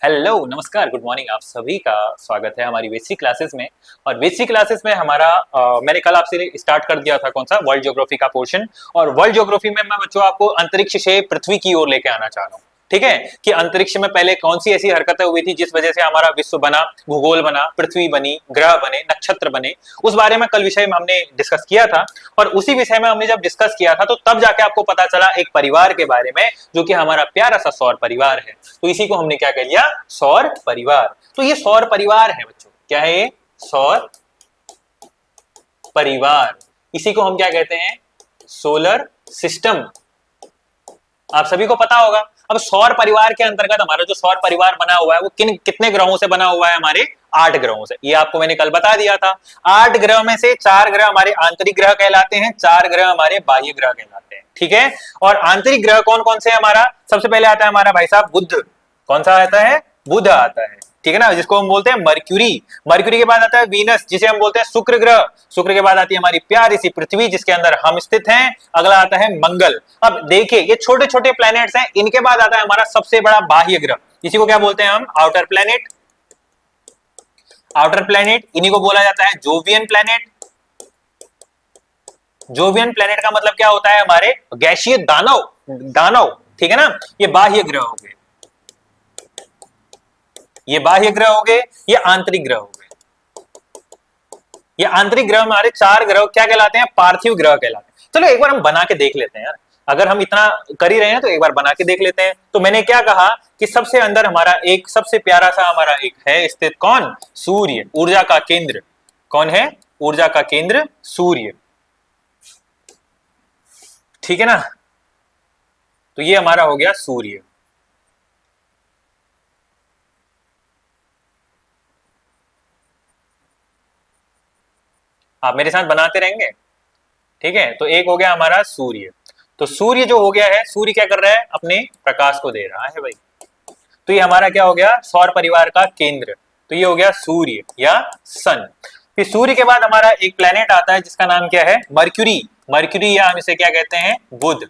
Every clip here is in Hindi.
हेलो नमस्कार गुड मॉर्निंग। आप सभी का स्वागत है हमारी बेसिक क्लासेस में। और बेसिक क्लासेस में हमारा मैंने कल आपसे स्टार्ट कर दिया था कौन सा वर्ल्ड ज्योग्राफी का पोर्शन। और वर्ल्ड ज्योग्राफी में मैं बच्चों आपको अंतरिक्ष से पृथ्वी की ओर लेके आना चाह रहा हूँ। ठीक है कि अंतरिक्ष में पहले कौन सी ऐसी हरकतें हुई थी जिस वजह से हमारा विश्व बना, भूगोल बना, पृथ्वी बनी, ग्रह बने, नक्षत्र बने। उस बारे में कल विषय में हमने डिस्कस किया था। और उसी विषय में हमने जब डिस्कस किया था तो तब जाके आपको पता चला एक परिवार के बारे में जो कि हमारा प्यारा सा सौर परिवार है। तो इसी को हमने क्या कह लिया, सौर परिवार। तो ये सौर परिवार है बच्चों, क्या है ये, सौर परिवार। इसी को हम क्या कहते हैं, सोलर सिस्टम। आप सभी को पता होगा। अब सौर परिवार के अंतर्गत हमारा जो सौर परिवार बना हुआ है वो कितने ग्रहों से बना हुआ है, हमारे 8 ग्रहों से। ये आपको मैंने कल बता दिया था। 8 ग्रह में से 4 ग्रह हमारे आंतरिक ग्रह कहलाते हैं, 4 ग्रह हमारे बाह्य ग्रह कहलाते हैं। ठीक है। और आंतरिक ग्रह कौन कौन से, हमारा सबसे पहले आता है हमारा भाई साहब बुध। कौन सा आता है, बुध आता है। ठीक है ना, जिसको हम बोलते हैं मर्क्यूरी। मर्क्यूरी के बाद आता है वीनस, जिसे हम बोलते हैं शुक्र ग्रह। शुक्र के बाद आती है हमारी प्यारी सी पृथ्वी, जिसके अंदर हम स्थित हैं। अगला आता है मंगल। अब देखिए ये छोटे छोटे प्लैनेट्स हैं। इनके बाद आता है हमारा सबसे बड़ा बाह्य ग्रह, इसी को क्या बोलते हैं हम, आउटर प्लैनेट। आउटर प्लैनेट, इन्हीं को बोला जाता है जोवियन प्लैनेट। जोवियन प्लैनेट का मतलब क्या होता है, हमारे गैसीय दानव। दानव, ठीक है ना। ये बाह्य ग्रह हो गए, ये बाह्य ग्रह हो गए, ये आंतरिक ग्रह हो गए। ये आंतरिक ग्रह हमारे 4 ग्रह क्या कहलाते हैं, पार्थिव ग्रह कहलाते हैं। चलो एक बार हम बना के देख लेते हैं यार। अगर हम इतना कर ही रहे हैं तो एक बार बना के देख लेते हैं। तो मैंने क्या कहा कि सबसे अंदर हमारा एक सबसे प्यारा सा हमारा एक है स्थित, कौन, सूर्य, ऊर्जा का केंद्र। कौन है, ऊर्जा का केंद्र सूर्य। ठीक है ना। तो ये हमारा हो गया सूर्य। आप मेरे साथ बनाते रहेंगे, ठीक है। तो एक हो गया हमारा सूर्य। तो सूर्य जो हो गया है, सूर्य क्या कर रहा है, अपने प्रकाश को दे रहा है भाई। तो ये हमारा क्या हो गया, सौर परिवार का केंद्र। तो ये हो गया सूर्य या सन। फिर सूर्य के बाद हमारा एक प्लेनेट आता है जिसका नाम क्या है, मर्क्यूरी। मर्क्यूरी या हम इसे क्या कहते हैं, बुध।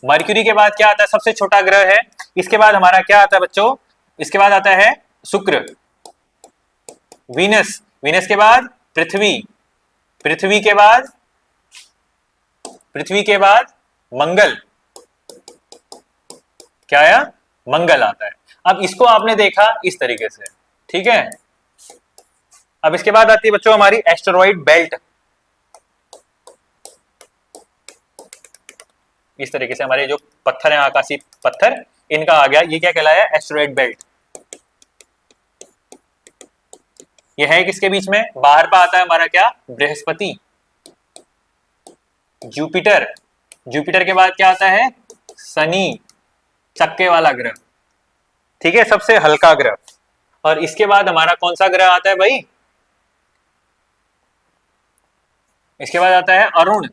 मर्क्यूरी के बाद क्या आता है, सबसे छोटा ग्रह है। इसके बाद हमारा क्या आता है बच्चों, इसके बाद आता है शुक्र, वीनस। वीनस के बाद पृथ्वी, पृथ्वी के बाद, पृथ्वी के बाद मंगल। क्या आया, मंगल आता है। अब इसको आपने देखा इस तरीके से, ठीक है। अब इसके बाद आती है बच्चों हमारी एस्टेरॉइड बेल्ट। इस तरीके से हमारे जो पत्थर हैं, आकाशीय पत्थर, इनका आ गया, ये क्या कहलाया, एस्टेरॉइड बेल्ट। ये है किसके बीच में, बाहर पर आता है हमारा क्या, बृहस्पति, जुपिटर। जुपिटर के बाद क्या आता है, शनि, चक्के वाला ग्रह। ठीक है, सबसे हल्का ग्रह। और इसके बाद हमारा कौन सा ग्रह आता है भाई, इसके बाद आता है अरुण।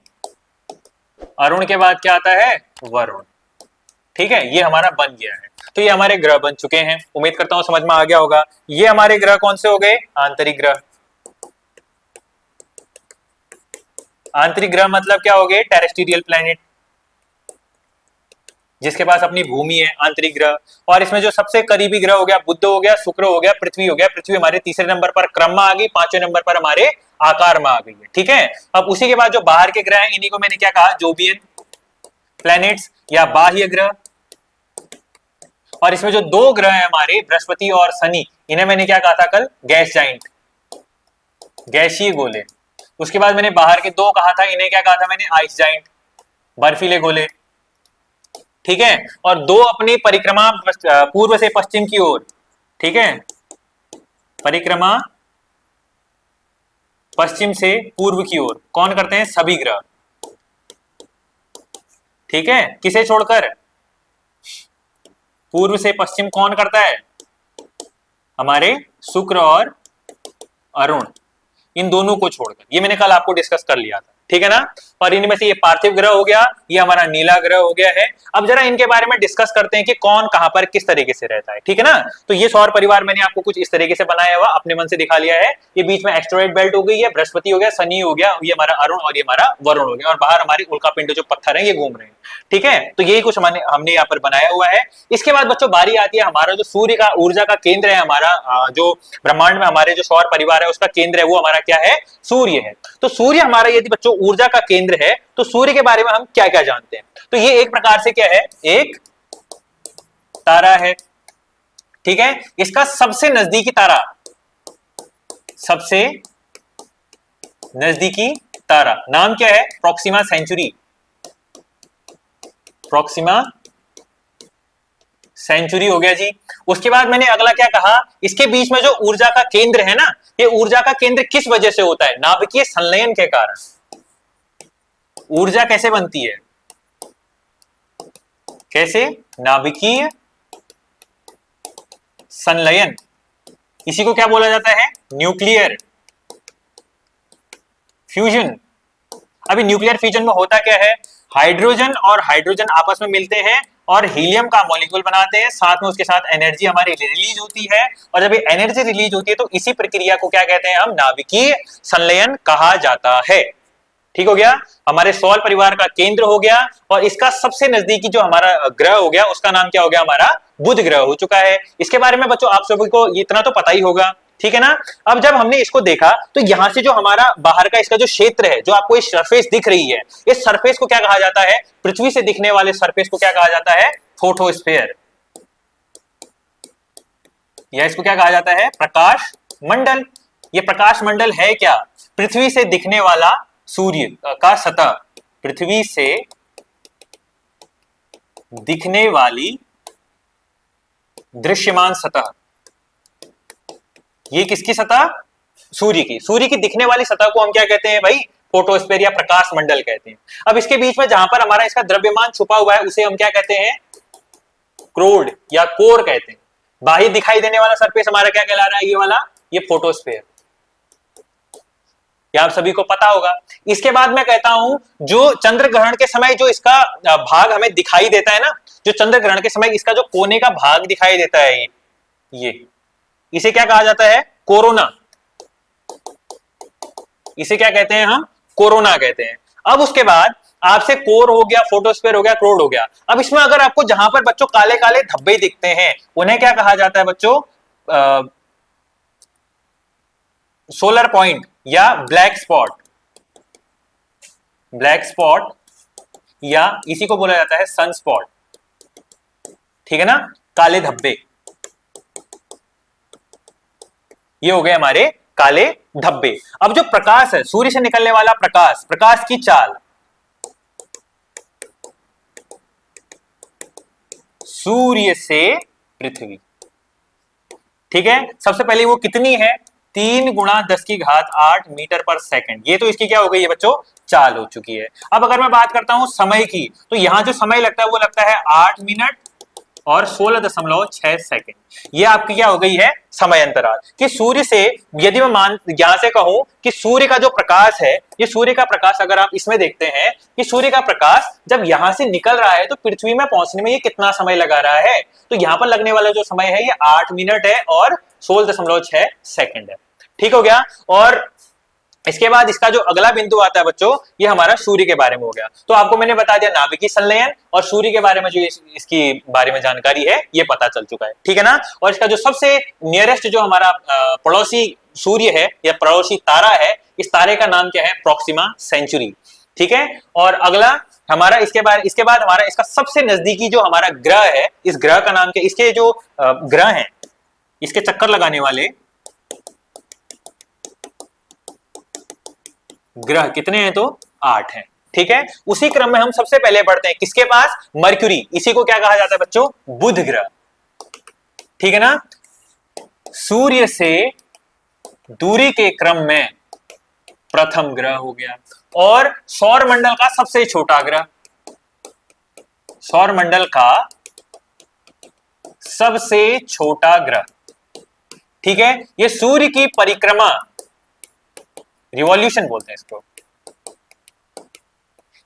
अरुण के बाद क्या आता है, वरुण। ठीक है, ये हमारा बन गया है। तो ये हमारे ग्रह बन चुके हैं। उम्मीद करता हूं समझ में आ गया होगा। ये हमारे ग्रह कौन से हो गए, आंतरिक ग्रह। आंतरिक ग्रह मतलब क्या हो गए, टेरेस्ट्रियल प्लैनेट, जिसके पास अपनी भूमि है, आंतरिक ग्रह। और इसमें जो सबसे करीबी ग्रह हो गया, बुध हो गया, शुक्र हो गया, पृथ्वी हो गया। पृथ्वी हमारे तीसरे नंबर पर क्रम में आ गई, 5वें नंबर पर हमारे आकार में आ गई है। ठीक है। अब उसी के बाद जो बाहर के ग्रह हैं, इन्हीं को मैंने क्या कहा, जोवियन प्लैनेट्स या बाह्य ग्रह। और इसमें जो 2 ग्रह हैं हमारे, बृहस्पति और शनि, इन्हें मैंने क्या कहा था कल, गैस जाइंट, गैसीय गोले। उसके बाद मैंने बाहर के 2 कहा था, इन्हें क्या कहा था मैंने, आइस जाइंट, बर्फीले गोले। ठीक है। और 2 अपनी परिक्रमा पूर्व से पश्चिम की ओर, ठीक है, परिक्रमा पश्चिम से पूर्व की ओर कौन करते हैं, सभी ग्रह। ठीक है, किसे छोड़कर, पूर्व से पश्चिम कौन करता है, हमारे शुक्र और अरुण, इन दोनों को छोड़कर। ये मैंने कल आपको डिस्कस कर लिया था। ठीक है ना। और इनमें से ये पार्थिव ग्रह हो गया, ये हमारा नीला ग्रह हो गया है। अब जरा इनके बारे में डिस्कस करते हैं कि कौन कहां पर किस तरीके से रहता है, ठीक है ना। तो ये सौर परिवार मैंने आपको कुछ इस तरीके से बनाया हुआ अपने मन से दिखा लिया है। ये बीच में एस्टेरॉइड बेल्ट हो गई है, बृहस्पति हो गया, शनि हो गया, ये हमारा अरुण और ये हमारा वरुण हो गया, और बाहर हमारी उल्का पिंड जो पत्थर है ये घूम रहे हैं, ठीक है। तो यही कुछ हमने यहाँ पर बनाया हुआ है। इसके बाद बच्चों बारी आती है हमारा जो सूर्य का ऊर्जा का केंद्र है, हमारा जो ब्रह्मांड में हमारे जो सौर परिवार है उसका केंद्र है वो हमारा क्या है, सूर्य है। तो सूर्य हमारा यदि बच्चों ऊर्जा का केंद्र है तो सूर्य के बारे में हम क्या क्या जानते हैं। तो ये एक प्रकार से क्या है, एक तारा है, ठीक है। इसका सबसे नजदीकी तारा, सबसे नजदीकी तारा नाम क्या है, प्रॉक्सिमा सेंचुरी, प्रॉक्सिमा सेंचुरी हो गया जी। उसके बाद मैंने अगला क्या कहा, इसके बीच में जो ऊर्जा का केंद्र है ना, ये ऊर्जा का केंद्र किस वजह से होता है, नाभिकीय संलयन के कारण। ऊर्जा कैसे बनती है, कैसे, नाभिकीय संलयन, इसी को क्या बोला जाता है, न्यूक्लियर फ्यूजन। अभी न्यूक्लियर फ्यूजन में होता क्या है, हाइड्रोजन और हाइड्रोजन आपस में मिलते हैं और हीलियम का मॉलिक्यूल बनाते हैं, साथ में उसके साथ एनर्जी हमारी रिलीज होती है, और जब ये एनर्जी रिलीज होती है तो इसी प्रक्रिया को क्या कहते हैं हम, नाभिकीय संलयन कहा जाता है। ठीक हो गया, हमारे सौर परिवार का केंद्र हो गया, और इसका सबसे नजदीकी जो हमारा ग्रह हो गया उसका नाम क्या हो गया, हमारा बुध ग्रह हो चुका है। इसके बारे में बच्चों आप सभी को इतना तो पता ही होगा, ठीक है ना। अब जब हमने इसको देखा तो यहां से जो हमारा बाहर का इसका जो क्षेत्र है, जो आपको इस सरफेस दिख रही है, इस सरफेस को क्या कहा जाता है, पृथ्वी से दिखने वाले सरफेस को क्या कहा जाता है, फोटोस्फीयर, या इसको क्या कहा जाता है, प्रकाश मंडल। ये प्रकाश मंडल है क्या, पृथ्वी से दिखने वाला सूर्य का सतह, पृथ्वी से दिखने वाली दृश्यमान सतह, ये किसकी सतह, सूर्य की, सूर्य की दिखने वाली सतह को हम क्या कहते हैं भाई, फोटोस्फीयर या प्रकाश मंडल कहते हैं। अब इसके बीच में जहां पर हमारा इसका द्रव्यमान छुपा हुआ है उसे हम क्या कहते हैं, क्रोड या कोर कहते हैं। बाहर दिखाई देने वाला सरफेस हमारा क्या कहला रहा है, ये वाला, ये फोटोस्फीयर, ये आप सभी को पता होगा। इसके बाद मैं कहता हूं जो चंद्र ग्रहण के समय जो इसका भाग हमें दिखाई देता है ना, जो चंद्र ग्रहण के समय इसका जो कोने का भाग दिखाई देता है, ये इसे क्या कहा जाता है, कोरोना, इसे क्या कहते हैं हम, कोरोना कहते हैं। अब उसके बाद आपसे कोर हो गया, फोटोस्फीयर हो गया, क्रोड हो गया। अब इसमें अगर आपको जहां पर बच्चों काले काले धब्बे दिखते हैं उन्हें क्या कहा जाता है बच्चों, सोलर पॉइंट या ब्लैक स्पॉट, ब्लैक स्पॉट या इसी को बोला जाता है सन स्पॉट, ठीक है ना, काले धब्बे, ये हो गए हमारे काले धब्बे। अब जो प्रकाश है, सूर्य से निकलने वाला प्रकाश, प्रकाश की चाल, सूर्य से पृथ्वी, ठीक है, सबसे पहले वो कितनी है, 3 गुणा 10 की घात 8 मीटर पर सेकंड, ये तो इसकी क्या हो गई है बच्चों, चाल हो चुकी है। अब अगर मैं बात करता हूं समय की, तो यहां जो समय लगता है वो लगता है 8 मिनट और 16.6 सेकंड, ये आपकी क्या हो गई है, समय अंतराल। कि सूर्य से यदि मैं यहां से कहूं कि सूर्य का जो प्रकाश है, ये सूर्य का प्रकाश अगर आप इसमें देखते हैं कि सूर्य का प्रकाश जब यहां से निकल रहा है तो पृथ्वी में पहुंचने में ये कितना समय लगा रहा है, तो यहां पर लगने वाला जो समय है ये 8 मिनट है और 16.6 सेकंड है। ठीक हो गया। और इसके बाद इसका जो अगला बिंदु आता है बच्चों, ये हमारा सूर्य के बारे में हो गया। तो आपको मैंने बता दिया नाभिकीय संलयन, और सूर्य के बारे में जो इसकी बारे में जानकारी है ये पता चल चुका है, ठीक है ना। और इसका जो सबसे नियरेस्ट जो हमारा पड़ोसी सूर्य है या पड़ोसी तारा है, इस तारे का नाम क्या है, प्रॉक्सिमा सेंचुरी, ठीक है। और अगला हमारा इसके बाद हमारा इसका सबसे नजदीकी जो हमारा ग्रह है, इस ग्रह का नाम क्या, इसके जो ग्रह हैं, इसके चक्कर लगाने वाले ग्रह कितने हैं, तो 8 हैं, ठीक है। उसी क्रम में हम सबसे पहले बढ़ते हैं किसके पास, मरक्यूरी, इसी को क्या कहा जाता है बच्चों, बुध ग्रह, ठीक है ना। सूर्य से दूरी के क्रम में प्रथम ग्रह हो गया, और सौर मंडल का सबसे छोटा ग्रह, सौर मंडल का सबसे छोटा ग्रह, ठीक है। ये सूर्य की परिक्रमा, रिवॉल्यूशन बोलते हैं इसको,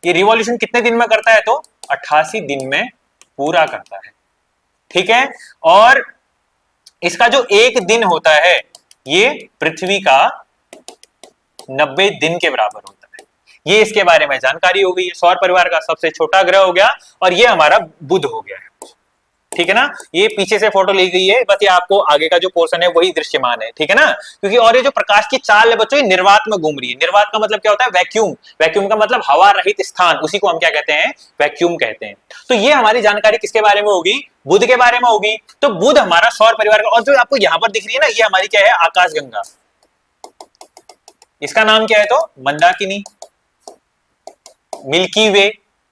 ये रिवॉल्यूशन कितने दिन में करता है? तो 88 दिन में पूरा करता है। ठीक है, और इसका जो एक दिन होता है ये पृथ्वी का 90 दिन के बराबर होता है। ये इसके बारे में जानकारी हो गई है। सौर परिवार का सबसे छोटा ग्रह हो गया और ये हमारा बुध हो गया है। ठीक है ना, ये पीछे से फोटो ली गई है, बस ये आपको आगे का जो पोर्शन है वही दृश्यमान है। ठीक है ना, क्योंकि और ये जो प्रकाश की चाल है बच्चों, ये निर्वात में घूम रही है। निर्वात का मतलब क्या होता है? वैक्यूम। वैक्यूम का मतलब हवा रहित स्थान, उसी को हम क्या कहते हैं? वैक्यूम कहते हैं। तो ये हमारी जानकारी किसके बारे में होगी? बुध के बारे में होगी। तो बुध हमारा सौर परिवार का, और जो आपको यहां पर दिख रही है ना, ये हमारी क्या है? आकाशगंगा। इसका नाम क्या है? तो मंदाकिनी, मिल्की वे।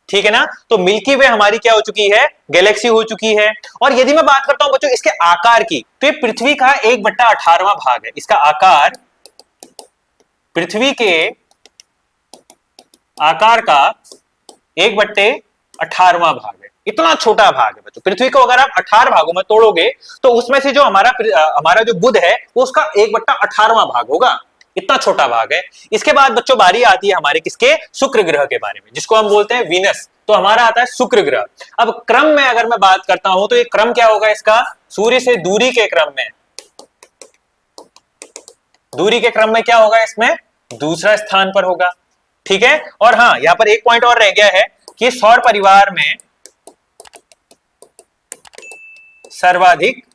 ठीक है ना, तो मिल्की वे हमारी क्या हो चुकी है? गैलेक्सी हो चुकी है। और यदि मैं बात करता हूं बच्चों इसके आकार की, तो ये पृथ्वी का 1/18वां भाग है। इसका आकार पृथ्वी के आकार का 1/18वां भाग है। इतना छोटा भाग है बच्चों। पृथ्वी को अगर आप 18 भागों में तोड़ोगे तो उसमें से जो हमारा जो बुध है वो उसका 1/18वां भाग होगा। इतना छोटा भाग है। इसके बाद बच्चों बारी आती है हमारे किसके? शुक्र ग्रह के बारे में, जिसको हम बोलते हैं वीनस। तो हमारा आता है शुक्र ग्रह। अब क्रम में अगर मैं बात करता हूं तो ये क्रम क्या होगा इसका? सूर्य से दूरी के क्रम में, दूरी के क्रम में क्या होगा इसमें? दूसरा स्थान पर होगा। ठीक है, और हाँ यहां पर एक पॉइंट और रह गया है कि सौर परिवार में सर्वाधिक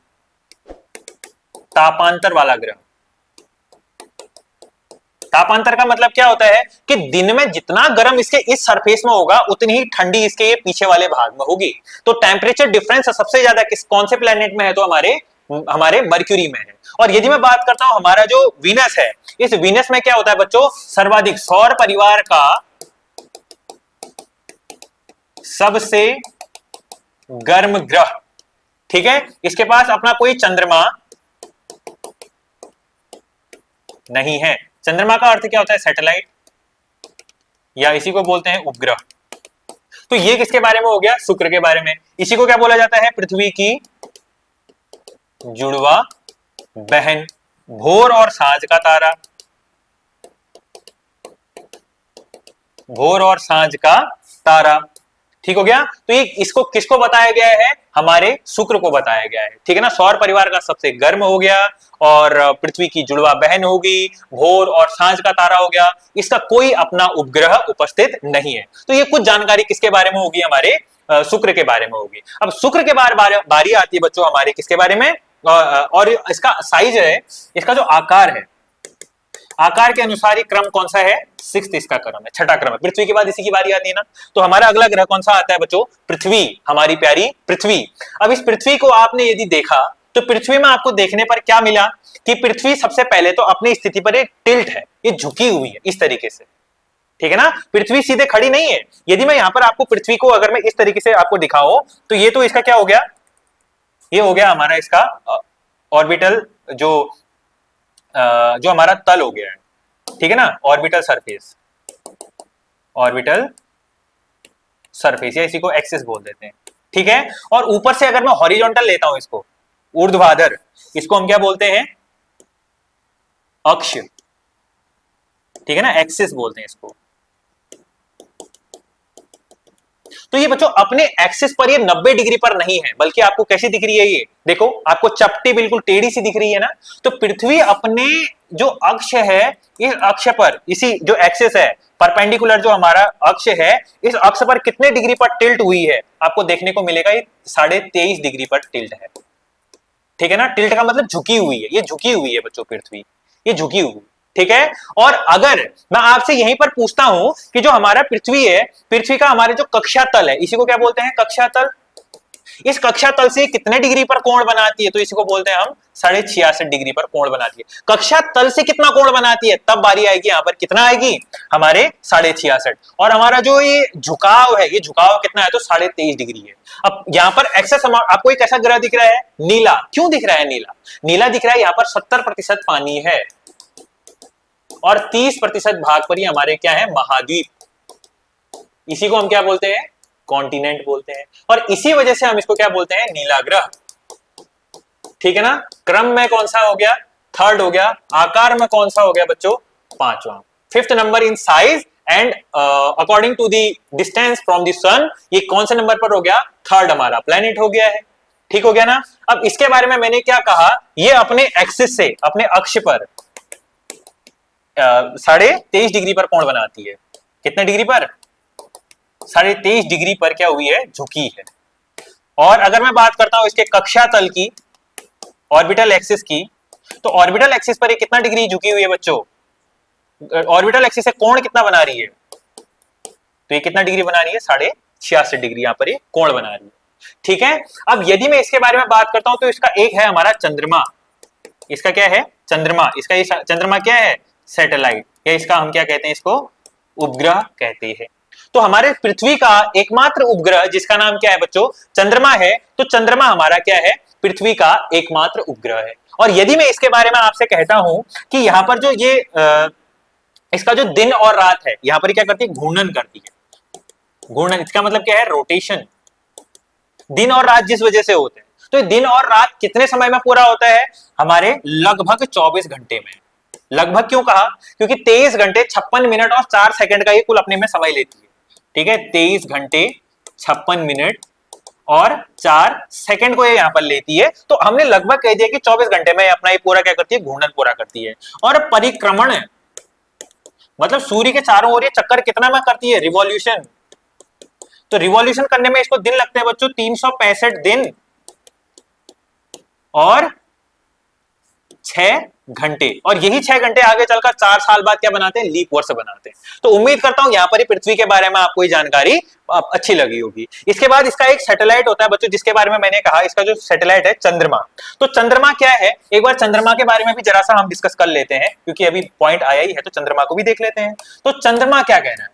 तापांतर वाला ग्रह। तापांतर का मतलब क्या होता है कि दिन में जितना गर्म इसके इस सरफेस में होगा उतनी ही ठंडी इसके ये पीछे वाले भाग में होगी। तो टेम्परेचर डिफरेंस सबसे ज्यादा कौन से प्लेनेट में है? तो हमारे मर्क्यूरी में है। और यदि मैं बात करता हूं हमारा जो वीनस है, इस वीनस में क्या होता है बच्चों? सर्वाधिक सौर परिवार का सबसे गर्म ग्रह। ठीक है, इसके पास अपना कोई चंद्रमा नहीं है। चंद्रमा का अर्थ क्या होता है? सैटेलाइट, या इसी को बोलते हैं उपग्रह। तो ये किसके बारे में हो गया? शुक्र के बारे में। इसी को क्या बोला जाता है? पृथ्वी की जुड़वा बहन, भोर और सांझ का तारा। भोर और सांझ का तारा। ठीक हो गया। तो ये इसको किसको बताया गया है? हमारे शुक्र को बताया गया है। ठीक है ना, सौर परिवार का सबसे गर्म हो गया और पृथ्वी की जुड़वा बहन होगी, भोर और सांझ का तारा हो गया। इसका कोई अपना उपग्रह उपस्थित नहीं है। तो ये कुछ जानकारी किसके बारे में होगी? हमारे शुक्र के बारे में होगी। अब शुक्र के बारी आती है बच्चों हमारे किसके बारे में? और इसका साइज है, इसका जो आकार है, आकार के अनुसार ही क्रम कौन सा है? 6th इसका क्रम है, छठा क्रम है। पृथ्वी के बाद इसी की बारी आती है ना। तो हमारा अगला ग्रह कौन सा आता है बच्चों? पृथ्वी, हमारी प्यारी पृथ्वी। अब इस पृथ्वी को आपने यदि देखा तो पृथ्वी में आपको देखने पर क्या मिला कि पृथ्वी सबसे पहले तो अपनी स्थिति पर एक टिल्ट है, ये झुकी हुई है इस तरीके से। ठीक है ना, पृथ्वी सीधे खड़ी नहीं है। यदि मैं यहां पर आपको पृथ्वी को अगर मैं इस तरीके से आपको दिखाऊं तो ये तो इसका क्या हो गया? ये हो गया हमारा इसका ऑर्बिटल जो हमारा तल हो गया है। ठीक है ना, ऑर्बिटल सरफेस, ऑर्बिटल सरफेस, या इसी को एक्सिस बोल देते हैं। ठीक है, और ऊपर से अगर मैं हॉरिजॉन्टल लेता हूं इसको, ऊर्ध्वाधर, इसको हम क्या बोलते हैं? अक्ष। ठीक है ना, एक्सिस बोलते हैं इसको। तो ये बच्चों अपने एक्सिस पर ये 90 डिग्री पर नहीं है, बल्कि आपको कैसी दिख रही है? ये देखो, आपको चपटी बिल्कुल टेढ़ी सी दिख रही है ना। तो पृथ्वी अपने जो अक्ष है, इस अक्ष पर, इसी जो एक्सिस है, परपेंडिकुलर जो हमारा अक्ष है, इस अक्ष पर कितने डिग्री पर टिल्ट हुई है? आपको देखने को मिलेगा ये 23.5 डिग्री पर टिल्ट है। ठीक है ना, टिल्ट का मतलब झुकी हुई है, ये झुकी हुई है बच्चों पृथ्वी, ये झुकी हुई। ठीक है, और अगर मैं आपसे यहीं पर पूछता हूं कि जो हमारा पृथ्वी है, पृथ्वी का हमारे जो कक्षा तल है, इसी को क्या बोलते हैं? कक्षा तल। इस कक्षा तल से कितने डिग्री पर कोण बनाती है? तो इसी को बोलते हैं हम 66.5 डिग्री पर कोण बनाती है। कक्षा तल से कितना कोण बनाती है? तब बारी आएगी यहां पर कितना आएगी? हमारे 66.5। और हमारा जो ये झुकाव है, ये झुकाव कितना है? तो 23.5 डिग्री है। अब यहां पर एक्सेस आपको एक ऐसा ग्रह दिख रहा है नीला। क्यों दिख रहा है नीला? नीला दिख रहा है, यहां पर 70% पानी है और 30% भाग पर ही हमारे क्या है? महाद्वीप। इसी को हम क्या बोलते हैं? कॉन्टिनेंट बोलते हैं। और इसी वजह से हम इसको क्या बोलते हैं? नीला ग्रह। ठीक है ना, क्रम में कौन सा हो गया? 3rd हो गया। आकार में कौन सा हो गया बच्चों? 5वां। 5th number in size and according to the distance from the sun ये कौन से नंबर पर हो गया, थर्ड हमारा प्लेनेट हो गया है। ठीक हो गया ना। अब इसके बारे में मैंने क्या कहा, ये अपने एक्सिस से, अपने अक्ष पर 23.5 डिग्री पर कोण बनाती है। कितने डिग्री पर, 23.5 डिग्री पर क्या हुई है, झुकी है। और अगर मैं बात करता हूं इसके कक्षा तल की, ऑर्बिटल एक्सिस की, तो ऑर्बिटल एक्सिस पर ये कितना डिग्री झुकी हुई है बच्चों, ऑर्बिटल एक्सिस से कोण कितना बना रही है, तो ये कितना डिग्री बना रही है, 66.5 डिग्री यहां पर ये कोण बना रही है। ठीक है। अब यदि मैं इसके बारे में बात करता हूं तो इसका एक है हमारा चंद्रमा, इसका क्या है, चंद्रमा, इसका ये चंद्रमा क्या है, सैटेलाइट, या इसका हम क्या कहते हैं, इसको उपग्रह कहते हैं। तो हमारे पृथ्वी का एकमात्र उपग्रह जिसका नाम क्या है बच्चों, चंद्रमा है। तो चंद्रमा हमारा क्या है, पृथ्वी का एकमात्र उपग्रह है। और यदि मैं इसके बारे में आपसे कहता हूं कि यहां पर जो ये इसका जो दिन और रात है, यहां पर क्या करती है, घूर्णन करती है। घूर्णन, इसका मतलब क्या है, रोटेशन। दिन और रात जिस वजह से होते हैं, तो दिन और रात कितने समय में पूरा होता है, हमारे लगभग 24 घंटे में। लगभग क्यों कहा, क्योंकि 23 घंटे 56 मिनट और 4 सेकंड का ये कुल अपने में समय लेती है। ठीक है, 23 घंटे 56 मिनट और 4 सेकंड को ये यहां पर लेती है। तो हमने लगभग कह दिया कि 24 घंटे में अपना ये पूरा क्या करती है, घूर्णन पूरा करती है। और परिक्रमण मतलब सूर्य के चारों ओर ये चक्कर कितना में करती है, रिवॉल्यूशन। तो रिवॉल्यूशन करने में इसको दिन लगते हैं बच्चों 365 दिन और 6 घंटे। और यही 6 घंटे आगे चलकर 4 साल बाद क्या बनाते हैं, लीप वर्ष बनाते हैं। तो उम्मीद करता हूं यहां पर ही पृथ्वी के बारे में आपको ये जानकारी अच्छी लगी होगी। इसके बाद इसका एक सैटेलाइट होता है बच्चों, जिसके बारे में मैंने कहा, इसका जो सैटेलाइट है चंद्रमा। तो चंद्रमा क्या है, एक बार चंद्रमा के बारे में भी जरा सा हम डिस्कस कर लेते हैं, क्योंकि अभी पॉइंट आया ही है, तो चंद्रमा को भी देख लेते हैं। तो चंद्रमा क्या कह रहा है,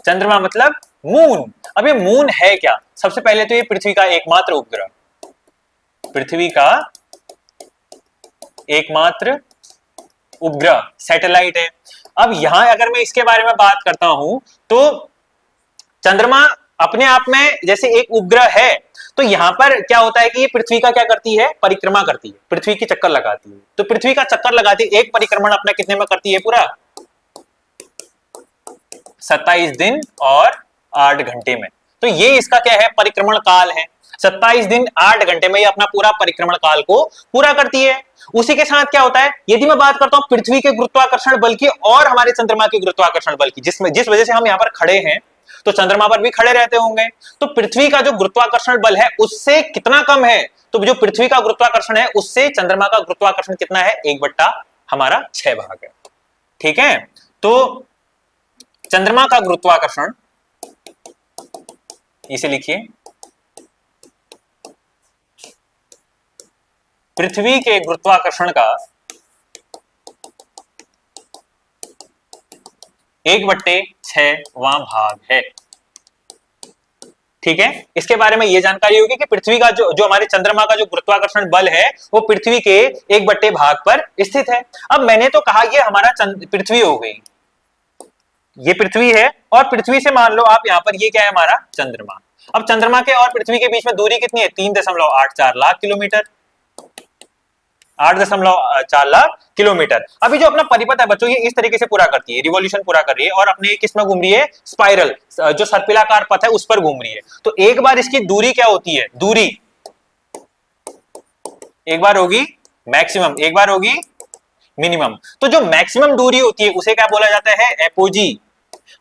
चंद्रमा मतलब मून। अब ये मून है क्या, सबसे पहले तो ये पृथ्वी का एकमात्र उपग्रह, पृथ्वी का एकमात्र उपग्रह, सैटेलाइट है। अब यहां अगर मैं इसके बारे में बात करता हूं, तो चंद्रमा अपने आप में जैसे एक उपग्रह है, तो यहां पर क्या होता है कि ये पृथ्वी का क्या करती है, परिक्रमा करती है, पृथ्वी की चक्कर लगाती है। तो पृथ्वी का चक्कर लगाती है, एक परिक्रमण अपना कितने में करती है, पूरा 27 दिन और 8 घंटे में। तो ये इसका क्या है, परिक्रमण काल है। 27 दिन 8 घंटे में ये अपना पूरा परिक्रमण काल को पूरा करती है। उसी के साथ क्या होता है, यदि मैं बात करता हूं पृथ्वी के गुरुत्वाकर्षण बल की और हमारे चंद्रमा के गुरुत्वाकर्षण बल की, जिस वजह से हम यहां पर खड़े हैं, तो चंद्रमा पर भी खड़े रहते होंगे। तो पृथ्वी का जो गुरुत्वाकर्षण बल है उससे कितना कम है, तो जो पृथ्वी का गुरुत्वाकर्षण है उससे चंद्रमा का गुरुत्वाकर्षण कितना है, 1/6 हमारा 6 भाग है। ठीक है। तो चंद्रमा का गुरुत्वाकर्षण, इसे लिखिए, पृथ्वी के गुरुत्वाकर्षण का 1/6वां भाग है। ठीक है। इसके बारे में यह जानकारी होगी कि पृथ्वी का जो हमारे चंद्रमा का जो गुरुत्वाकर्षण बल है वो पृथ्वी के 1/6 भाग पर स्थित है। अब मैंने तो कहा ये हमारा पृथ्वी हो गई, ये पृथ्वी है, और पृथ्वी से मान लो आप यहां पर ये क्या है, हमारा चंद्रमा। अब चंद्रमा के और पृथ्वी के बीच में दूरी कितनी है, 3.84 लाख किलोमीटर, 8.4 लाख किलोमीटर। अभी जो अपना परिपथ है बच्चों, ये इस तरीके से पूरा करती है, रिवॉल्यूशन पूरा कर रही है, और अपने किस में घूम रही है, स्पाइरल, जो सर्पिलाकार पथ है उस पर घूम रही है। तो एक बार इसकी दूरी क्या होती है, दूरी एक बार होगी मैक्सिमम, एक बार होगी मिनिमम। तो जो मैक्सिमम दूरी होती है उसे क्या बोला जाता है, एपोजी।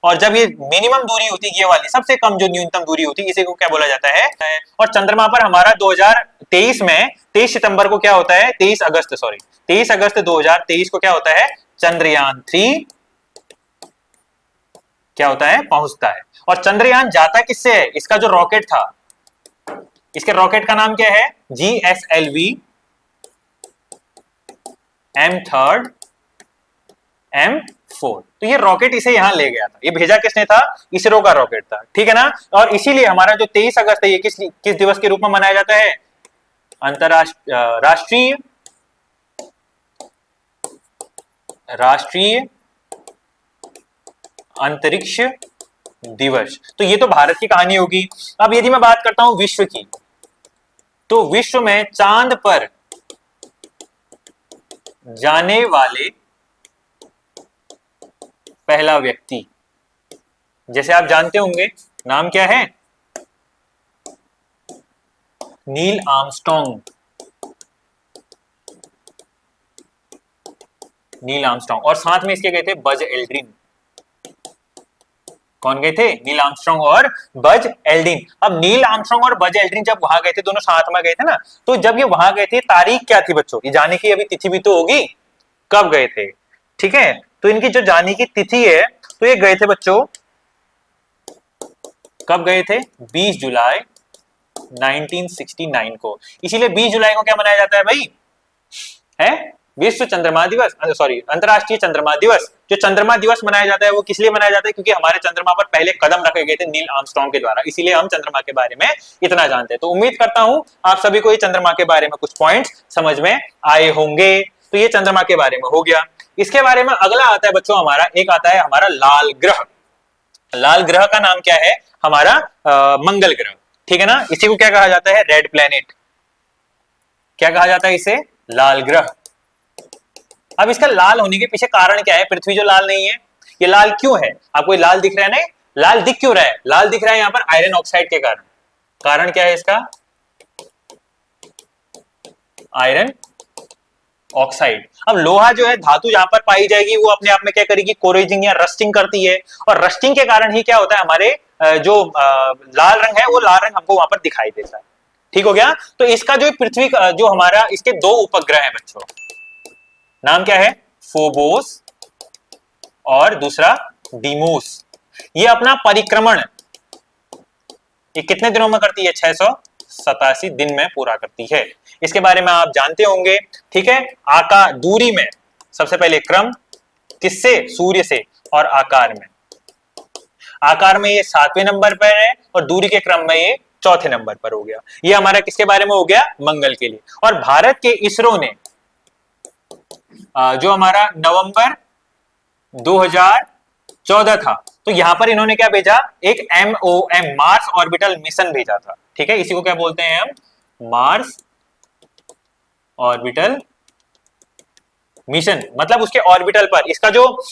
और जब ये मिनिमम दूरी होती है, ये वाली सबसे कम जो न्यूनतम दूरी होती है, इसे को क्या बोला जाता है। और चंद्रमा पर हमारा 2023 में 23 सितंबर को क्या होता है, 23 अगस्त 2023 को क्या होता है, चंद्रयान 3 क्या होता है, पहुंचता है। और चंद्रयान जाता किससे है, इसका जो रॉकेट था, इसके रॉकेट का नाम क्या है, GSLV M3 M4। तो ये रॉकेट इसे यहां ले गया था, ये भेजा किसने था, इसरो का रॉकेट था। ठीक है ना। और इसीलिए हमारा जो 23 अगस्त है ये किस दिवस के रूप में मनाया जाता है, राष्ट्रीय अंतरिक्ष दिवस। तो ये तो भारत की कहानी होगी। अब यदि मैं बात करता हूं विश्व की, तो विश्व में चांद पर जाने वाले पहला व्यक्ति, जैसे आप जानते होंगे, नाम क्या है? Neil Armstrong. नील आर्मस्ट्रॉन्ग, और साथ में इसके गए थे बज एल्ड्रिन। कौन गए थे? नील आर्मस्ट्रॉन्ग और बज एल्ड्रिन। अब नील आर्मस्ट्रॉन्ग और बज एल्ड्रिन जब वहां गए थे, दोनों साथ में गए थे ना, तो जब ये वहां गए थे, तारीख क्या थी बच्चों? ये जाने की अभी तिथि भी तो होगी, कब गए थे, ठीक है? तो इनकी जो जाने की तिथि है, तो ये गए थे बच्चों, कब गए थे? 20 जुलाई 1969 को। इसीलिए 20 जुलाई को क्या मनाया जाता है भाई? है विश्व चंद्रमा दिवस, सॉरी अंतरराष्ट्रीय चंद्रमा दिवस। जो चंद्रमा दिवस मनाया जाता है वो किस लिए मनाया जाता है? क्योंकि हमारे चंद्रमा पर पहले कदम रखे गए थे नील आर्मस्ट्रॉन्ग के द्वारा, इसीलिए हम चंद्रमा के बारे में इतना जानते हैं। तो उम्मीद करता हूं आप सभी को ये चंद्रमा के बारे में कुछ पॉइंट्स समझ में आए होंगे। तो ये चंद्रमा के बारे में हो गया। इसके बारे में अगला आता है बच्चों हमारा, एक आता है हमारा लाल ग्रह। लाल ग्रह का नाम क्या है? हमारा मंगल ग्रह, ठीक है ना? इसी को क्या कहा जाता है? Red planet. क्या कहा जाता है इसे? लाल ग्रह। अब इसका लाल होने के पीछे कारण क्या है? पृथ्वी जो लाल नहीं है, ये लाल क्यों है? आपको ये लाल दिख रहा है ना? लाल दिख क्यों रहा है? लाल दिख रहा है यहाँ पर आयरन ऑक्साइड के कारण। कारण क्या है इसका? Iron oxide. अब लोहा जो है, धातु जहां पर पाई जाएगी, वो अपने आप में क्या करेगी? कोरेजिंग या रस्टिंग करती है, और रस्टिंग के कारण ही क्या होता है? हमारे जो लाल रंग है, वो लाल रंग हमको वहां पर दिखाई देता है। ठीक हो गया? तो इसका जो पृथ्वी जो हमारा, इसके दो उपग्रह है बच्चों, नाम क्या है? फोबोस और दूसरा डीमोस। ये अपना परिक्रमण ये कितने दिनों में करती है? 687 दिन में पूरा करती है। इसके बारे में आप जानते होंगे, ठीक है? आकार, दूरी में सबसे पहले क्रम किससे? सूर्य से। और आकार में ये 7वें नंबर पर है, और दूरी के क्रम में ये 4थे नंबर पर हो गया। ये हमारा किसके बारे में हो गया? मंगल के लिए। और भारत के इसरो ने जो हमारा नवंबर 2014 था, तो यहां पर इन्होंने क्या भेजा? एक MOM मार्स ऑर्बिटल मिशन भेजा था, ठीक है? इसी को क्या बोलते हैं हम? Mars orbital mission. मतलब उसके ऑर्बिटल पर, इसका जो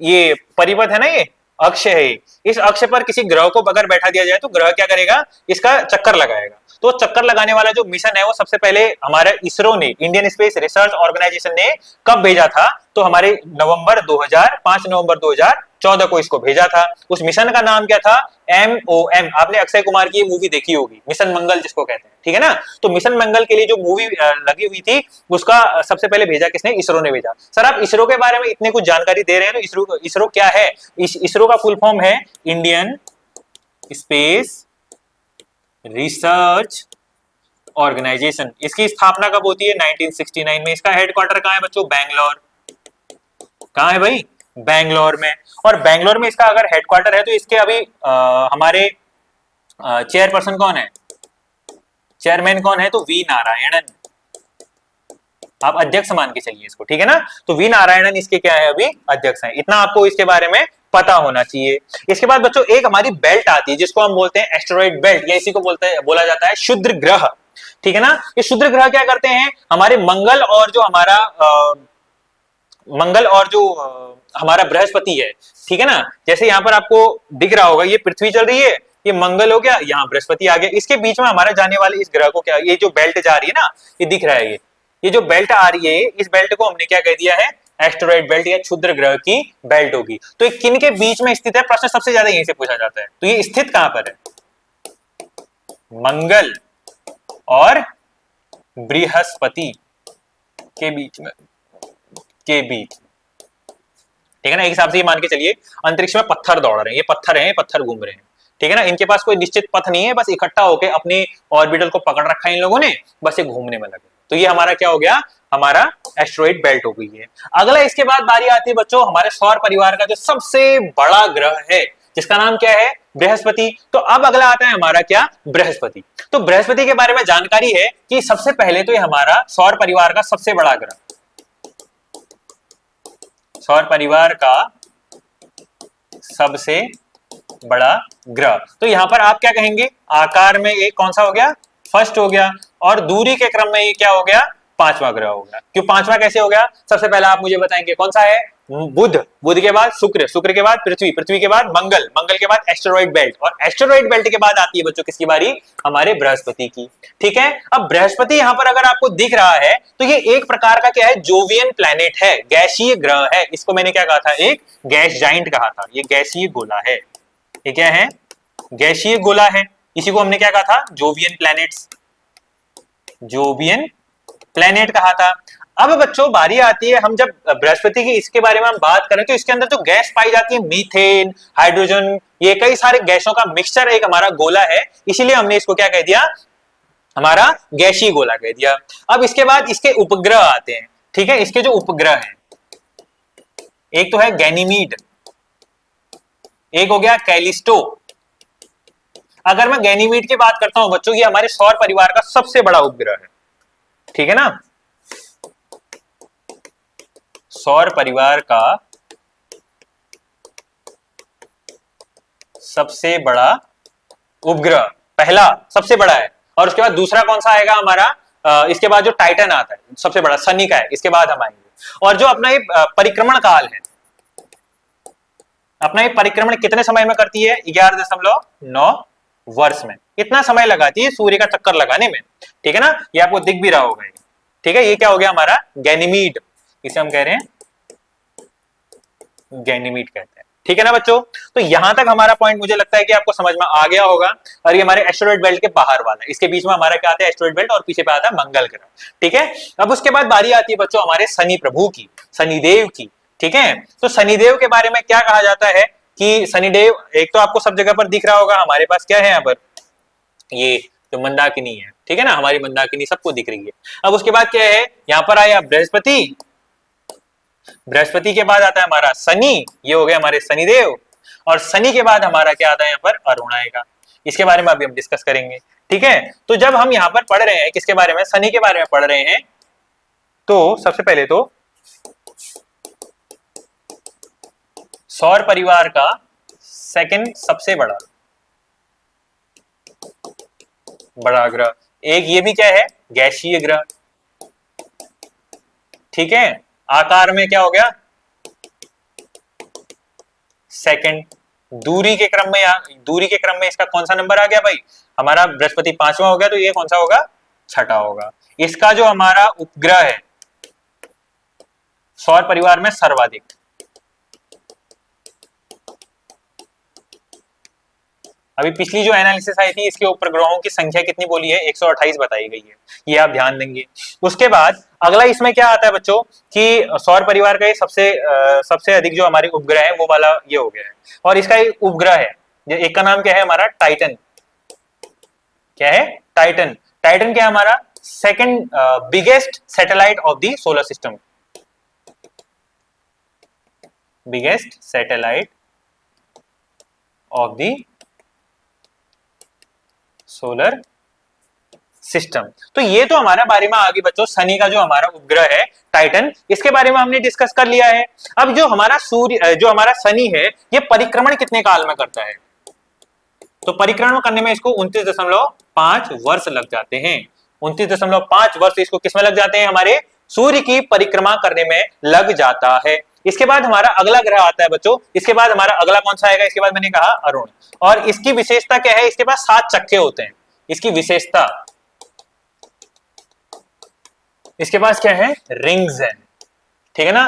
ये परिपथ है ना, ये अक्ष है, इस अक्ष पर किसी ग्रह को अगर बैठा दिया जाए, तो ग्रह क्या करेगा? इसका चक्कर लगाएगा। तो चक्कर लगाने वाला जो मिशन है, वो सबसे पहले हमारे इसरो ने, इंडियन स्पेस रिसर्च ऑर्गेनाइजेशन ने कब भेजा था? तो हमारे 5 नवंबर 2014 को इसको भेजा था। उस मिशन का नाम क्या था? MOM। आपने अक्षय कुमार की मूवी देखी होगी, मिशन मंगल जिसको कहते हैं, ठीक है ना? तो मिशन मंगल के लिए जो मूवी लगी हुई थी, उसका सबसे पहले भेजा किसने? इसरो ने भेजा। सर आप इसरो के बारे में इतने कुछ जानकारी दे रहे हैं, तो इसरो क्या है? इसरो का फुल फॉर्म है इंडियन स्पेस रिसर्च ऑर्गेनाइजेशन। इसकी स्थापना कब होती है? 1969 में। इसका हेडक्वार्टर कहाँ है बच्चों? बैंगलोर। कहाँ है भाई? बैंगलोर में। और बैंगलोर में इसका अगर हेडक्वार्टर है, तो इसके अभी हमारे चेयरपर्सन कौन है? चेयरमैन कौन है? तो वी नारायणन। आप अध्यक्ष मान के चलिए इसको, ठीक है ना? तो वी नारायणन इसके क्या है? अभी अध्यक्ष हैं। इतना आपको इसके बारे में पता होना चाहिए। इसके बाद बच्चों एक हमारी बेल्ट आती है, जिसको हम बोलते हैं एस्टेरॉइड बेल्ट, या इसी को बोला जाता है क्षुद्र ग्रह, ठीक है ना? ये क्षुद्र ग्रह क्या करते हैं? हमारे मंगल और जो हमारा हमारा बृहस्पति है, ठीक है ना? जैसे यहाँ पर आपको दिख रहा होगा, ये पृथ्वी चल रही है, ये मंगल हो गया, यहाँ बृहस्पति आ गया। इसके बीच में हमारा जाने वाले इस ग्रह को क्या, ये जो बेल्ट जा रही है ना, ये दिख रहा है, ये जो बेल्ट आ रही है, इस बेल्ट को हमने क्या कह दिया है? एस्टेरॉइड बेल्ट या क्षुद्र ग्रह की बेल्ट होगी। तो ये किन के बीच में स्थित है? प्रश्न सबसे ज्यादा यहीं से पूछा जाता है। तो ये स्थित कहां पर है? मंगल और बृहस्पति के बीच में, ठीक है ना? एक हिसाब से ये मान के चलिए, अंतरिक्ष में पत्थर दौड़ रहे हैं, ये पत्थर हैं, पत्थर घूम रहे हैं, ठीक है ना? इनके पास कोई निश्चित पथ नहीं है, बस इकट्ठा होकर अपने ऑर्बिटल को पकड़ रखा है इन लोगों ने, बस ये घूमने में लगे। तो ये हमारा क्या हो गया? हमारा एस्टेरॉइड बेल्ट हो गई है। अगला इसके बाद बारी आती है बच्चों हमारे सौर परिवार का जो सबसे बड़ा ग्रह है, जिसका नाम क्या है? बृहस्पति। तो अब अगला आता है हमारा क्या? बृहस्पति। तो बृहस्पति के बारे में जानकारी है कि सबसे पहले तो ये हमारा सौर परिवार का सबसे बड़ा ग्रह, सौर परिवार का सबसे बड़ा ग्रह। तो यहां पर आप क्या कहेंगे? आकार में एक कौन सा हो गया? फर्स्ट हो गया। और दूरी के क्रम में ये क्या हो गया? पांचवा ग्रह हो गया। क्यों पांचवा कैसे हो गया? सबसे पहले आप मुझे बताएंगे कौन सा है? बुध, बुध के बाद शुक्र, शुक्र के बाद पृथ्वी, पृथ्वी के बाद मंगल, मंगल के बाद एस्टेरॉइड बेल्ट, और एस्टेरॉइड बेल्ट के बाद आती है बच्चों किसकी बारी? हमारे बृहस्पति की। ठीक है, अब बृहस्पति यहां पर अगर आपको दिख रहा है तो ये एक प्रकार का क्या है? जोवियन प्लैनेट है, गैसीय ग्रह है। इसको मैंने क्या कहा था? एक गैस जाइंट कहा था। ये गैसीय गोला है। ये क्या है? गैसीय गोला है। इसी को हमने क्या कहा था? जोवियन प्लैनेट्स, जोवियन प्लेनेट कहा था। अब बच्चों बारी आती है, हम जब बृहस्पति की इसके बारे में हम बात करें तो इसके अंदर जो गैस पाई जाती है मीथेन, हाइड्रोजन, ये कई सारे गैसों का मिक्सचर एक हमारा गोला है, इसीलिए हमने इसको क्या कह दिया? हमारा गैसीय गोला कह दिया। अब इसके बाद इसके उपग्रह आते हैं। ठीक है, इसके जो उपग्रह हैं, एक तो है गैनीमीड, एक हो गया कैलिस्टो। अगर मैं गैनीमीड की बात करता हूं बच्चों, ये हमारे सौर परिवार का सबसे बड़ा उपग्रह है। ठीक है ना, सौर परिवार का सबसे बड़ा उपग्रह पहला सबसे बड़ा है। और उसके बाद दूसरा कौन सा आएगा हमारा? इसके बाद जो टाइटन आता है सबसे बड़ा, शनि का है, इसके बाद हम आएंगे। और जो अपना ये परिक्रमण काल है, अपना ये परिक्रमण कितने समय में करती है? 11.9 वर्ष में। इतना समय लगाती है सूर्य का चक्कर लगाने में। ठीक है ना, ये आपको दिख भी रहा होगा। ठीक है, ये क्या हो गया हमारा? गैनीमीड, इसे हम कह रहे हैं गैनीमीड कहते हैं। ठीक है ना बच्चों, तो यहां तक हमारा पॉइंट मुझे लगता है कि आपको समझ में आ गया होगा। और ये हमारे एस्टेरॉइड बेल्ट के बाहर वाला है, इसके बीच में हमारा क्या आता है? एस्टेरॉइड बेल्ट, और पीछे पे आता है मंगल ग्रह। ठीक है, अब उसके बाद बारी आती है बच्चों हमारे शनि प्रभु की, शनिदेव की। ठीक है, तो शनिदेव के बारे में क्या कहा जाता है कि शनिदेव एक तो आपको सब जगह पर दिख रहा होगा। हमारे पास क्या है यहाँ पर? ये जो मंदाकिनी है, ठीक है ना, हमारी मंदाकिनी सबको दिख रही है। अब उसके बाद क्या है? यहाँ पर आया बृहस्पति, बृहस्पति के बाद आता है हमारा शनि, ये हो गए हमारे शनिदेव। और शनि के बाद हमारा क्या आता है यहाँ पर? अरुण आएगा। इसके बारे में अभी हम डिस्कस करेंगे। ठीक है, तो जब हम यहाँ पर पढ़ रहे हैं किसके बारे में? शनि के बारे में पढ़ रहे हैं, तो सबसे पहले तो सौर परिवार का सेकंड सबसे बड़ा ग्रह, एक ये भी क्या है? गैसीय ग्रह। ठीक है, आकार में क्या हो गया? सेकंड। दूरी के क्रम में इसका कौन सा नंबर आ गया भाई? हमारा बृहस्पति पांचवा हो गया, तो ये कौन सा होगा? छठा होगा। इसका जो हमारा उपग्रह है सौर परिवार में सर्वाधिक, अभी पिछली जो एनालिसिस आई थी इसके उपग्रहों की संख्या कितनी बोली है? 128 बताई गई है, ये आप ध्यान देंगे। उसके बाद अगला इसमें क्या आता है बच्चों कि सौर परिवार का ये सबसे अधिक जो हमारे उपग्रह है वो वाला ये हो गया है। और इसका एक उपग्रह है, एक का नाम क्या है हमारा? टाइटन। क्या है? टाइटन। टाइटन क्या है हमारा? Second biggest satellite of the solar system, biggest satellite of the solar system. तो ये तो हमारा बारे में आगे बच्चों शनि का जो हमारा उपग्रह है टाइटन, इसके बारे में हमने डिस्कस कर लिया है। अब जो हमारा जो हमारा शनि है, ये परिक्रमण कितने काल में करता है? तो परिक्रमण करने में इसको 29.5 वर्ष लग जाते हैं। 29.5 वर्ष इसको किसमें लग जाते हैं? हमारे सूर्य की परिक्रमा करने में लग जाता है। इसके बाद हमारा अगला ग्रह आता है बच्चों, इसके बाद हमारा अगला कौन सा आएगा? इसके बाद मैंने कहा अरुण। और इसकी विशेषता क्या है? इसके पास 7 चक्के होते हैं। इसकी विशेषता, इसके पास क्या है? रिंग्स है। ठीक है ना,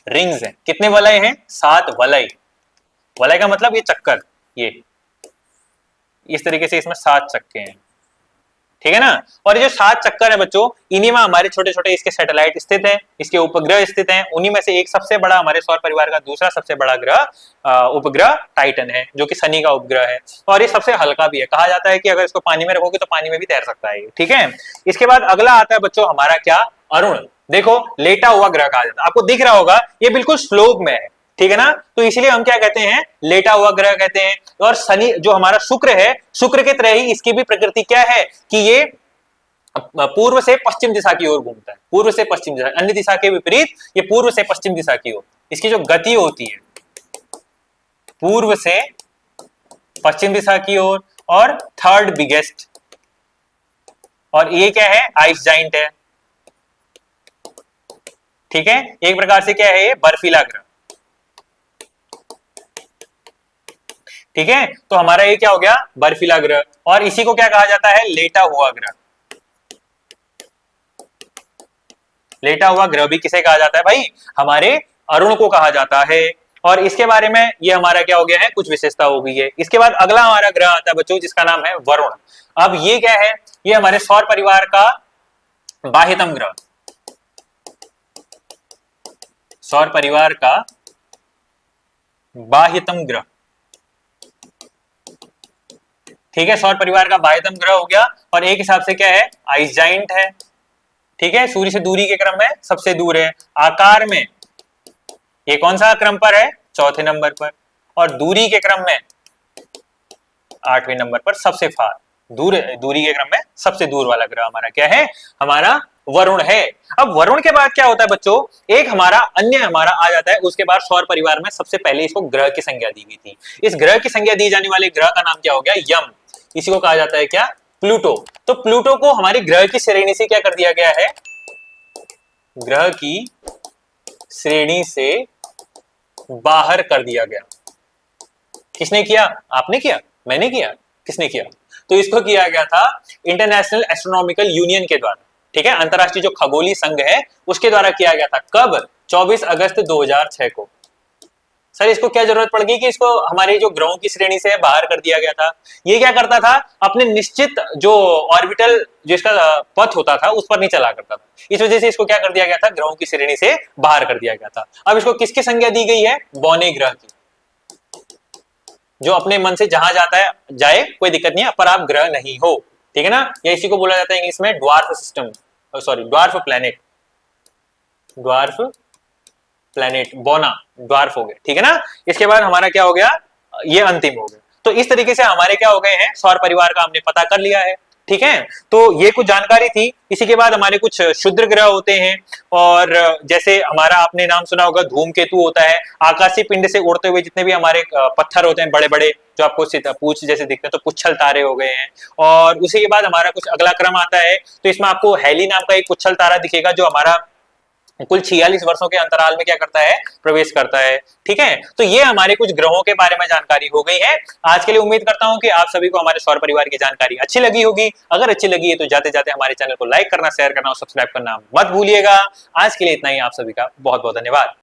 रिंग्स है। कितने वलय हैं? 7 वलय। वलय का मतलब ये चक्कर, ये इस तरीके से इसमें 7 चक्के हैं। ठीक है ना, और ये जो 7 चक्कर है बच्चों, इन्हीं में हमारे छोटे छोटे इसके सैटेलाइट स्थित हैं, इसके उपग्रह स्थित हैं। उन्हीं में से एक सबसे बड़ा हमारे सौर परिवार का दूसरा सबसे बड़ा ग्रह उपग्रह टाइटन है, जो कि शनि का उपग्रह है। और ये सबसे हल्का भी है। कहा जाता है कि अगर इसको पानी में रखोगे तो पानी में भी तैर सकता है। ठीक है, इसके बाद अगला आता है बच्चों हमारा क्या? अरुण। देखो लेटा हुआ ग्रह कहा जाता है, आपको दिख रहा होगा ये बिल्कुल स्लोप में है। ठीक है ना, तो इसलिए हम क्या कहते हैं? लेटा हुआ ग्रह कहते हैं। और शनि जो हमारा शुक्र है, शुक्र की तरह ही इसकी भी प्रकृति क्या है कि ये पूर्व से पश्चिम दिशा की ओर घूमता है। पूर्व से पश्चिम दिशा, अन्य दिशा के विपरीत ये पूर्व से पश्चिम दिशा की ओर इसकी जो गति होती है, पूर्व से पश्चिम दिशा की ओर। और थर्ड बिगेस्ट और ये क्या है, आइस जाइंट है। ठीक है, एक प्रकार से क्या है, ये बर्फीला ग्रह। ठीक है, तो हमारा ये क्या हो गया, बर्फीला ग्रह। और इसी को क्या कहा जाता है, लेटा हुआ ग्रह। लेटा हुआ ग्रह भी किसे कहा जाता है भाई, हमारे अरुण को कहा जाता है। और इसके बारे में ये हमारा क्या हो गया है, कुछ विशेषता हो गई है। इसके बाद अगला हमारा ग्रह आता है बच्चों, जिसका नाम है वरुण। अब ये क्या है, ये हमारे सौर परिवार का बाह्यतम ग्रह, सौर परिवार का बाह्यतम ग्रह। ठीक है, सौर परिवार का बाह्यतम ग्रह हो गया। और एक हिसाब से क्या है, आइस जाइंट है। ठीक है, सूर्य से दूरी के क्रम में सबसे दूर है। आकार में ये कौन सा क्रम पर है, चौथे नंबर पर। और दूरी के क्रम में 8वें नंबर पर, सबसे फार दूरी के क्रम में सबसे दूर वाला ग्रह हमारा क्या है, हमारा वरुण है। अब वरुण के बाद क्या होता है बच्चों, एक हमारा अन्य हमारा आ जाता है। उसके बाद सौर परिवार में सबसे पहले इसको ग्रह की संज्ञा दी गई थी। इस ग्रह की संज्ञा दी जाने वाले ग्रह का नाम क्या हो गया, यम। इसी को कहा जाता है क्या, प्लूटो। तो प्लूटो को हमारी ग्रह की श्रेणी से क्या कर दिया गया है, ग्रह की श्रेणी से बाहर कर दिया गया। किसने किया, आपने किया, मैंने किया, किसने किया, तो इसको किया गया था इंटरनेशनल एस्ट्रोनॉमिकल यूनियन के द्वारा। ठीक है, अंतरराष्ट्रीय जो खगोलीय संघ है उसके द्वारा किया गया था। कब, 24 अगस्त 2006 को। सर इसको क्या जरूरत पड़ गई कि इसको हमारे जो ग्रहों की श्रेणी से बाहर कर दिया गया था। ये क्या करता था, अपने निश्चित जो ऑर्बिटल जिसका पथ होता था उस पर नहीं चला करता था। इस वजह से इसको क्या कर दिया गया था, ग्रहों की श्रेणी से बाहर कर दिया गया था। अब इसको किसकी संज्ञा दी गई है, बौने ग्रह की। जो अपने मन से जहां जाता है जाए, कोई दिक्कत नहीं है, पर आप ग्रह नहीं हो। ठीक है ना, या इसी को बोला जाता है इंग्लिश में dwarf system, sorry dwarf planet. Dwarf planet, बोना, ड्वार्फ हो गए। ठीक है ना, इसके बाद हमारा क्या हो गया, ये अंतिम हो गया। तो इस तरीके से हमारे क्या हो गए हैं, सौर परिवार का हमने पता कर लिया है। ठीक है, तो ये कुछ जानकारी थी। इसी के बाद हमारे कुछ क्षुद्र ग्रह होते हैं। और जैसे हमारा आपने नाम सुना होगा धूमकेतु होता है, आकाशीय पिंड से उड़ते हुए जितने भी हमारे पत्थर होते हैं बड़े बड़े, जो आपको पूछ जैसे दिखते हैं, तो पुच्छल तारे हो गए हैं। और उसी के बाद हमारा कुछ अगला क्रम आता है, तो इसमें आपको हैली नाम का एक पुच्छल तारा दिखेगा, जो हमारा कुल 46 वर्षों के अंतराल में क्या करता है, प्रवेश करता है। ठीक है, तो ये हमारे कुछ ग्रहों के बारे में जानकारी हो गई है। आज के लिए उम्मीद करता हूं कि आप सभी को हमारे सौर परिवार की जानकारी अच्छी लगी होगी। अगर अच्छी लगी है तो जाते जाते हमारे चैनल को लाइक करना, शेयर करना और सब्सक्राइब करना मत भूलिएगा। आज के लिए इतना ही, आप सभी का बहुत बहुत धन्यवाद।